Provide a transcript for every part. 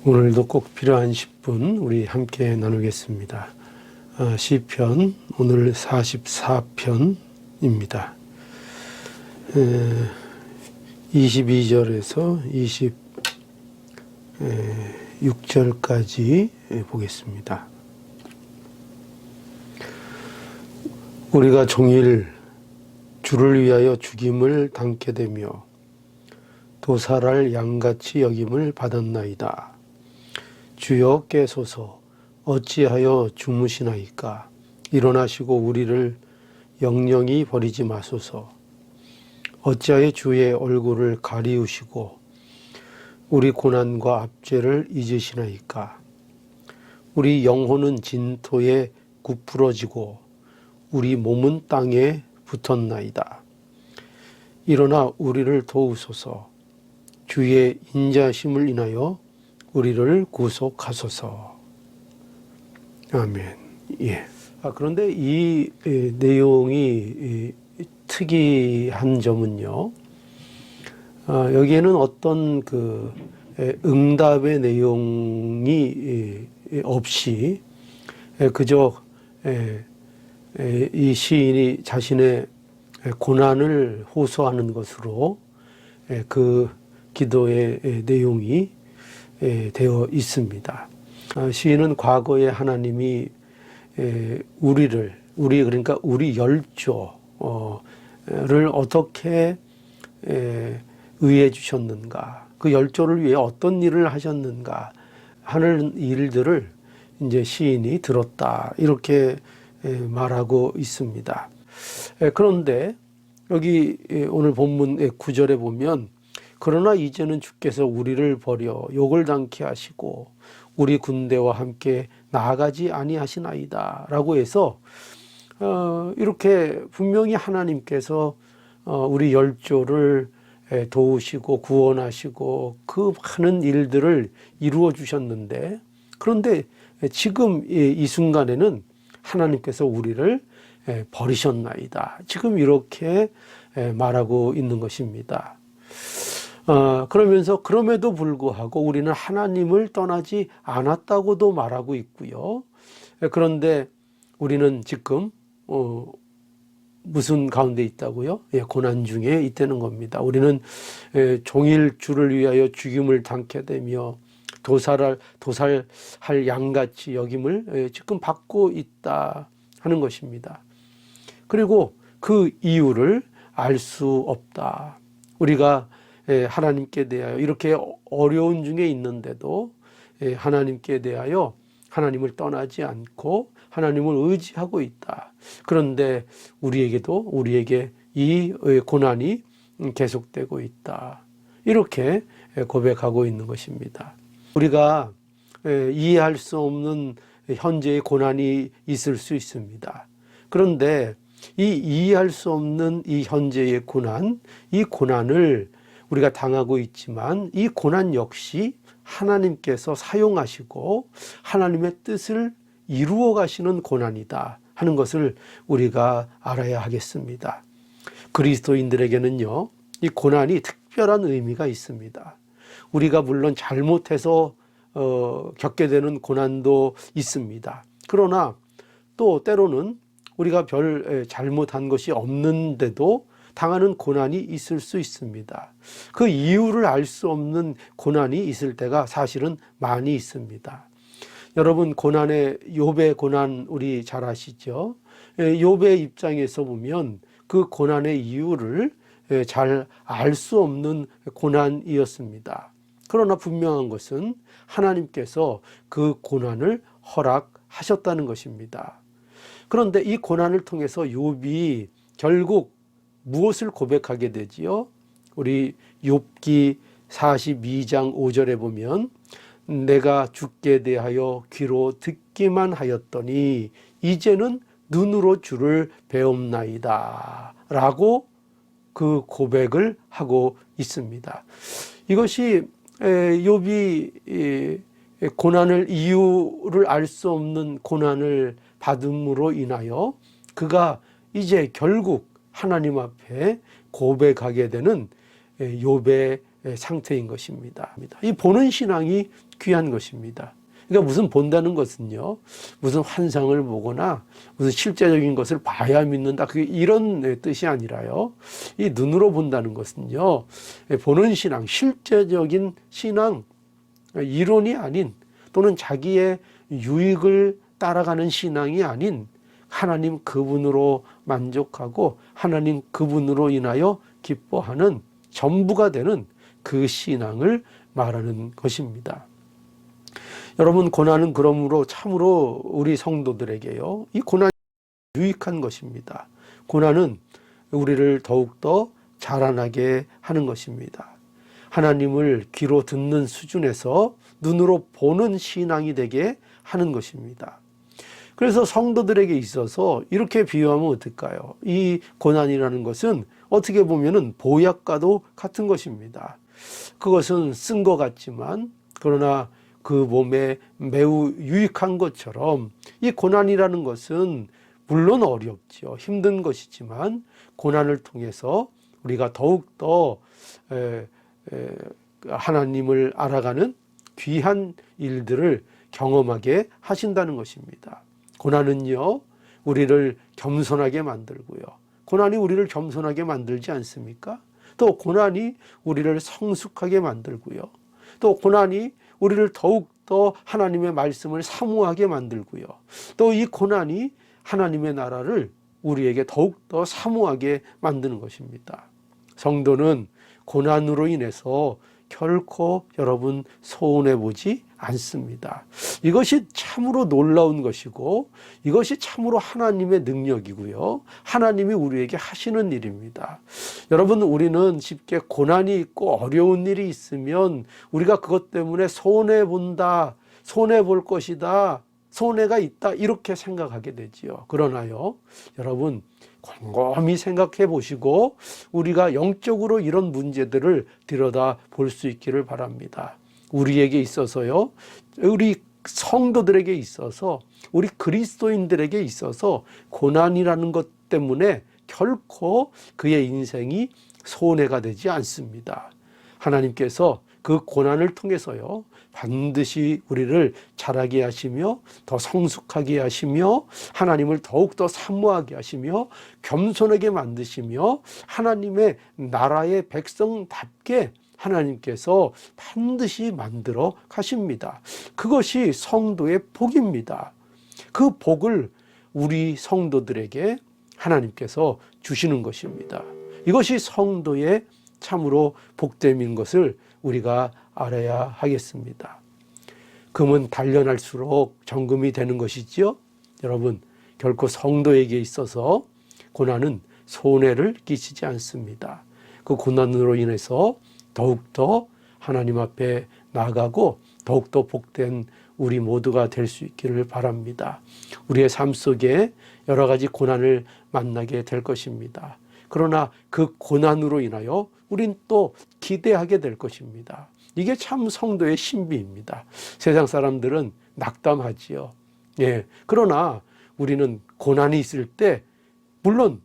오늘도 꼭 필요한 10분 우리 함께 나누겠습니다. 시편 오늘 44편입니다. 22절에서 26절까지 보겠습니다. 우리가 종일 주를 위하여 죽임을 당케 되며 도살할 양같이 여김을 받았나이다. 주여 깨소서, 어찌하여 주무시나이까. 일어나시고 우리를 영영히 버리지 마소서. 어찌하여 주의 얼굴을 가리우시고 우리 고난과 압제를 잊으시나이까. 우리 영혼은 진토에 굽부러지고 우리 몸은 땅에 붙었나이다. 일어나 우리를 도우소서. 주의 인자심을 인하여 우리를 구속하소서. 아멘. 예. 그런데 이 내용이 특이한 점은요. 여기에는 어떤 그 응답의 내용이 없이 그저 이 시인이 자신의 고난을 호소하는 것으로 그 기도의 내용이 되어 있습니다. 시인은 과거에 하나님이 그러니까 우리 열조를 어떻게 의해 주셨는가, 그 열조를 위해 어떤 일을 하셨는가 하는 일들을 이제 시인이 들었다, 이렇게 말하고 있습니다. 그런데 여기 오늘 본문 9절에 보면 그러나 이제는 주께서 우리를 버려 욕을 당케 하시고 우리 군대와 함께 나아가지 아니하시나이다 라고 해서 이렇게 분명히 하나님께서 우리 열조를 도우시고 구원하시고 그 많은 일들을 이루어 주셨는데, 그런데 지금 이 순간에는 하나님께서 우리를 버리셨나이다, 지금 이렇게 말하고 있는 것입니다. 그러면서 그럼에도 불구하고 우리는 하나님을 떠나지 않았다고도 말하고 있고요. 그런데 우리는 지금 무슨 가운데 있다고요? 고난 중에 있다는 겁니다. 우리는 종일 주를 위하여 죽임을 당케 되며 도살할 양같이 여김을 지금 받고 있다 하는 것입니다. 그리고 그 이유를 알 수 없다. 우리가 하나님께 대하여 이렇게 어려운 중에 있는데도 하나님께 대하여 하나님을 떠나지 않고 하나님을 의지하고 있다. 그런데 우리에게 이 고난이 계속되고 있다, 이렇게 고백하고 있는 것입니다. 우리가 이해할 수 없는 현재의 고난이 있을 수 있습니다. 그런데 이 이해할 수 없는 이 현재의 고난, 이 고난을 우리가 당하고 있지만 이 고난 역시 하나님께서 사용하시고 하나님의 뜻을 이루어 가시는 고난이다 하는 것을 우리가 알아야 하겠습니다. 그리스도인들에게는요, 이 고난이 특별한 의미가 있습니다. 우리가 물론 잘못해서 겪게 되는 고난도 있습니다. 그러나 또 때로는 우리가 별 잘못한 것이 없는데도 당하는 고난이 있을 수 있습니다. 그 이유를 알 수 없는 고난이 있을 때가 사실은 많이 있습니다. 여러분, 욥의 고난 우리 잘 아시죠? 욥의 입장에서 보면 그 고난의 이유를 잘 알 수 없는 고난이었습니다. 그러나 분명한 것은 하나님께서 그 고난을 허락하셨다는 것입니다. 그런데 이 고난을 통해서 욥이 결국 무엇을 고백하게 되지요? 우리 욥기 42장 5절에 보면 내가 주께 대하여 귀로 듣기만 하였더니 이제는 눈으로 주를 배움나이다 라고 그 고백을 하고 있습니다. 이것이 욥이 이유를 알 수 없는 고난을 받음으로 인하여 그가 이제 결국 하나님 앞에 고백하게 되는 욥의 상태인 것입니다. 이 보는 신앙이 귀한 것입니다. 그러니까 무슨 본다는 것은요, 무슨 환상을 보거나 무슨 실제적인 것을 봐야 믿는다, 그게 이런 뜻이 아니라요, 이 눈으로 본다는 것은요, 보는 신앙, 실제적인 신앙, 이론이 아닌, 또는 자기의 유익을 따라가는 신앙이 아닌 하나님 그분으로 만족하고 하나님 그분으로 인하여 기뻐하는 전부가 되는 그 신앙을 말하는 것입니다. 여러분, 고난은 그러므로 참으로 우리 성도들에게요, 이 고난이 유익한 것입니다. 고난은 우리를 더욱더 자라나게 하는 것입니다. 하나님을 귀로 듣는 수준에서 눈으로 보는 신앙이 되게 하는 것입니다. 그래서 성도들에게 있어서 이렇게 비유하면 어떨까요? 이 고난이라는 것은 어떻게 보면은 보약과도 같은 것입니다. 그것은 쓴 것 같지만, 그러나 그 몸에 매우 유익한 것처럼 이 고난이라는 것은 물론 어렵죠. 힘든 것이지만 고난을 통해서 우리가 더욱더 하나님을 알아가는 귀한 일들을 경험하게 하신다는 것입니다. 고난은요, 우리를 겸손하게 만들고요. 고난이 우리를 겸손하게 만들지 않습니까? 또 고난이 우리를 성숙하게 만들고요. 또 고난이 우리를 더욱더 하나님의 말씀을 사모하게 만들고요. 또 이 고난이 하나님의 나라를 우리에게 더욱더 사모하게 만드는 것입니다. 성도는 고난으로 인해서 결코 여러분 손해보지 않습니다. 이것이 참으로 놀라운 것이고 이것이 참으로 하나님의 능력이고요, 하나님이 우리에게 하시는 일입니다. 여러분, 우리는 쉽게 고난이 있고 어려운 일이 있으면 우리가 그것 때문에 손해본다, 손해볼 것이다, 손해가 있다, 이렇게 생각하게 되지요. 그러나요, 여러분, 곰곰이 생각해 보시고 우리가 영적으로 이런 문제들을 들여다 볼 수 있기를 바랍니다. 우리에게 있어서요, 우리 성도들에게 있어서, 우리 그리스도인들에게 있어서 고난이라는 것 때문에 결코 그의 인생이 손해가 되지 않습니다. 하나님께서 그 고난을 통해서요, 반드시 우리를 자라게 하시며 더 성숙하게 하시며 하나님을 더욱더 사모하게 하시며 겸손하게 만드시며 하나님의 나라의 백성답게 하나님께서 반드시 만들어 가십니다. 그것이 성도의 복입니다. 그 복을 우리 성도들에게 하나님께서 주시는 것입니다. 이것이 성도의 참으로 복됨인 것을 우리가 알아야 하겠습니다. 금은 단련할수록 정금이 되는 것이지요. 여러분, 결코 성도에게 있어서 고난은 손해를 끼치지 않습니다. 그 고난으로 인해서 더욱더 하나님 앞에 나아가고 더욱더 복된 우리 모두가 될 수 있기를 바랍니다. 우리의 삶 속에 여러 가지 고난을 만나게 될 것입니다. 그러나 그 고난으로 인하여 우린 또 기대하게 될 것입니다. 이게 참 성도의 신비입니다. 세상 사람들은 낙담하지요. 예. 그러나 우리는 고난이 있을 때 물론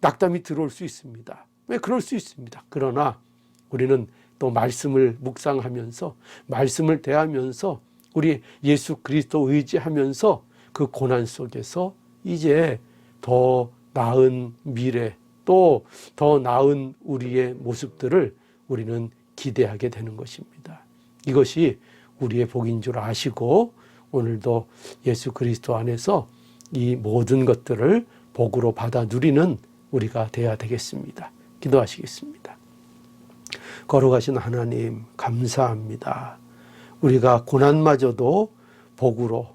낙담이 들어올 수 있습니다. 왜 그럴 수 있습니다. 그러나 우리는 또 말씀을 묵상하면서 말씀을 대하면서 우리 예수 그리스도 의지하면서 그 고난 속에서 이제 더 나은 미래, 또 더 나은 우리의 모습들을 우리는 기대하게 되는 것입니다. 이것이 우리의 복인 줄 아시고 오늘도 예수 그리스도 안에서 이 모든 것들을 복으로 받아 누리는 우리가 되어야 되겠습니다. 기도하시겠습니다. 거룩하신 하나님, 감사합니다. 우리가 고난마저도 복으로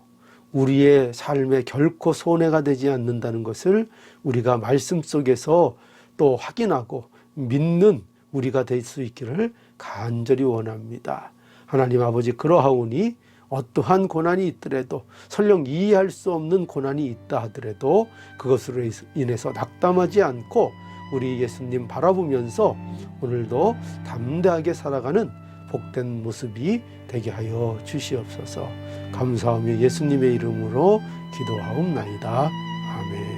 우리의 삶에 결코 손해가 되지 않는다는 것을 우리가 말씀 속에서 또 확인하고 믿는 우리가 될 수 있기를 간절히 원합니다. 하나님 아버지, 그러하오니 어떠한 고난이 있더라도, 설령 이해할 수 없는 고난이 있다 하더라도 그것으로 인해서 낙담하지 않고 우리 예수님 바라보면서 오늘도 담대하게 살아가는 복된 모습이 되게 하여 주시옵소서. 감사하며 예수님의 이름으로 기도하옵나이다. 아멘.